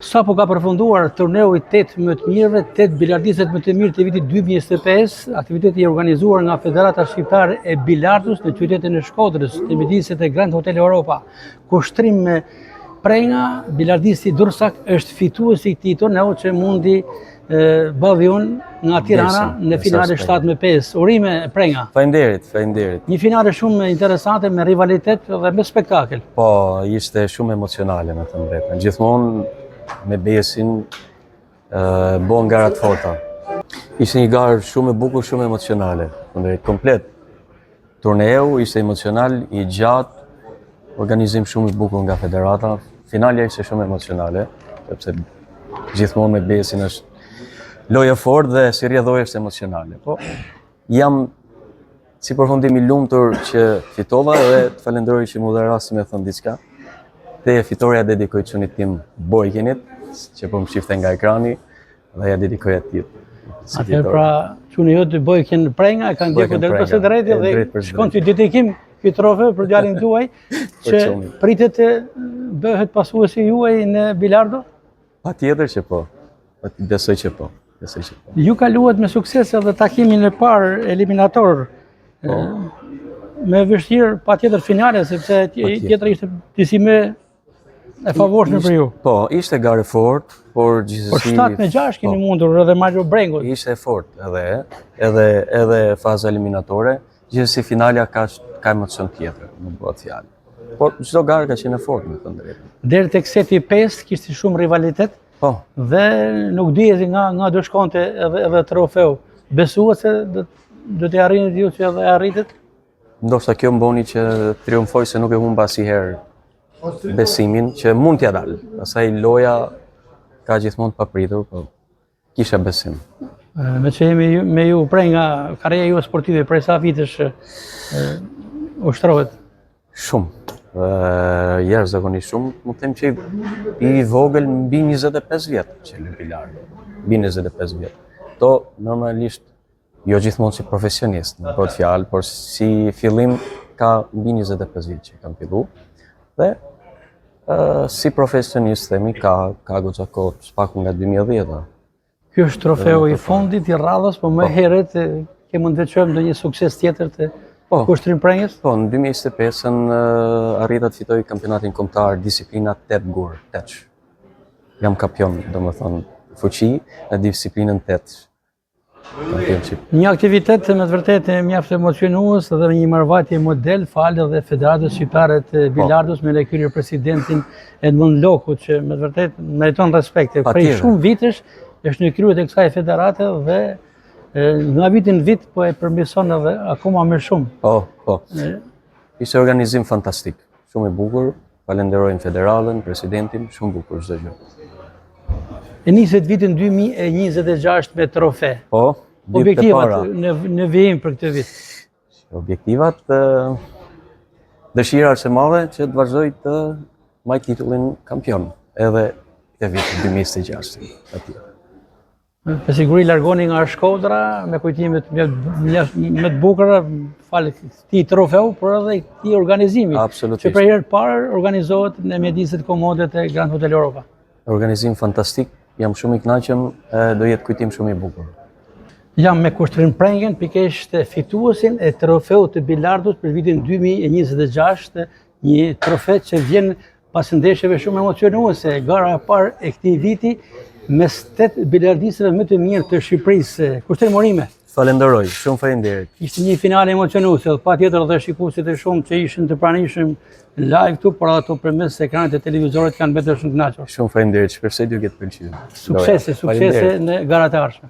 Sa po ka përfunduar turneu i 8 më të mirëve, 8 bilardistët më të mirë të vitit 2025, aktiviteti i organizuar nga Federata Shqiptare e Bilardus në qytetin e Shkodrës, në midisjet e Grand Hotel Europa. Kushtrim me prenga, bilardisti Dursak është fituesi i këtij turneu që mundi bëdhi unë nga Tirana në finale 7-5. Urime prenga. Faleminderit. Një finale shumë interesante me rivalitet dhe me spektakel. Po, ishte shumë emocionale me të drejtën. Gjithmonë me besin bon garat forta. Ishte një garë shumë e bukur, shumë emocionale. Komplet. Turneu ishte emocional, i gjatë, organizim shumë i bukur nga federata. Finalja ishte shumë emocionale, sepse gjithmonë me besin është loja fort dhe si rrjedhoi është emocionale. Po, jam si përfundim i lumtur që fitova dhe të falenderoj që mu dha rasti me thënë diçka. Dhe fitoria dedikoj çunit tim Bojkenit, që po më shifte nga ekrani, dhe ja dedikoj atij. Atëherë pra, çuni jote Bojken prenga, e kanë ndjekur deri pas së drejtë dhe shkon si dedikim ky trofe për djalin tuaj, që pritet të bëhet pasuesi juaj në bilardo? Patjetër që po. Besoj që po. Ju kaluat me sukses edhe takimin e parë eliminator. Me vështirë patjetër finale, sepse tjetra ishte disime e favorshme për ju. Po, ishte garë fort, por gjithsesi... Por 7-6 keni mundur edhe Mario Brengut. Ishte fort edhe faza eliminatore, gjithsesi finalja ka emocion tjetër, nuk bëhet fjalë. Por çdo garë ka qenë fort me të drejtën. Deri tek seti 5 kishte shumë rivalitet. Po. Dhe nuk dihej nga do shkonte edhe trofeu. Besuat se do të arrinit ju që edhe arritet? Ndoshta kjo mboni që triumfoj se nuk e humba asnjëherë besimin që mund t'ja dalë. Pastaj loja ka gjithmonë të papritur, po kisha besim. Me që jemi me ju prej nga karriera ju sportive, prej sa vitesh ushtrohet? Shumë. Jashtëzakonisht shumë, mund të them që i vogël mbi 25 vjet që luaj bilardo. Mbi 25 vjet. To normalisht jo gjithmonë si profesionist, në këtë fjalë, por si fillim ka mbi 25 vjet që kam filluar. Dhe si profesionist themi ka goxha kohë, spaku nga 2010. Ky është trofeu i fundit i radhës, po më herët ke mund të veçojmë ndonjë sukses tjetër të kushtrim prengës? Po, në 2025-ën arrita të fitoj kampionatin kombëtar disiplina 8 gur, 8. Jam kampion, domethënë, fuqi në disiplinën 8. Një aktivitet me të vërtetë mjaft emocionues dhe një marrëvajtje model falë dhe Federatës Shqiptare të Bilardus me kryer presidentin Edmund Loku, që me të vërtetë meriton respekt. Prej shumë vitesh është në krye të kësaj federate dhe nga vitin vit po e përmirëson edhe akoma më shumë. Po. Ishte organizim fantastik, shumë i bukur. Falenderojmë federalën, presidentin, shumë bukur çdo gjë. E niset vitin 2026 me trofe. Po, objektivat në vijim për këtë vit. Objektivat, dëshira është e madhe që të vazhdoj të maj titullin kampion, edhe këtë vit 2026. Me siguri largoni nga Shkodra me kujtimet më të bukura, falë këtij trofeu, por edhe këtij organizimi. Absolutisht. Që për herë të parë organizohet në mjediset komode të Grand Hotel Europa. Organizim fantastik, jam shumë i kënaqur, do jetë kujtim shumë i bukur. Jam me Kushtrim Prengen, pikërisht fituesin e trofeut të bilardut për vitin 2026, një trofe që vjen pas ndeshjeve shumë emocionuese, gara e parë e këtij viti mes 8 bilardistëve më të mirë të Shqipërisë. Kushtrim Morime. Falenderoj, shumë faleminderit. Ishte një finale emocionuese, patjetër edhe shikuesit e shumë që ishin të pranishëm live këtu, por ato përmes ekranit të televizorit kanë bërë shumë të kënaqur. Shumë faleminderit, shpresoj t'ju ketë pëlqyer. Suksese në garat e ardhshme.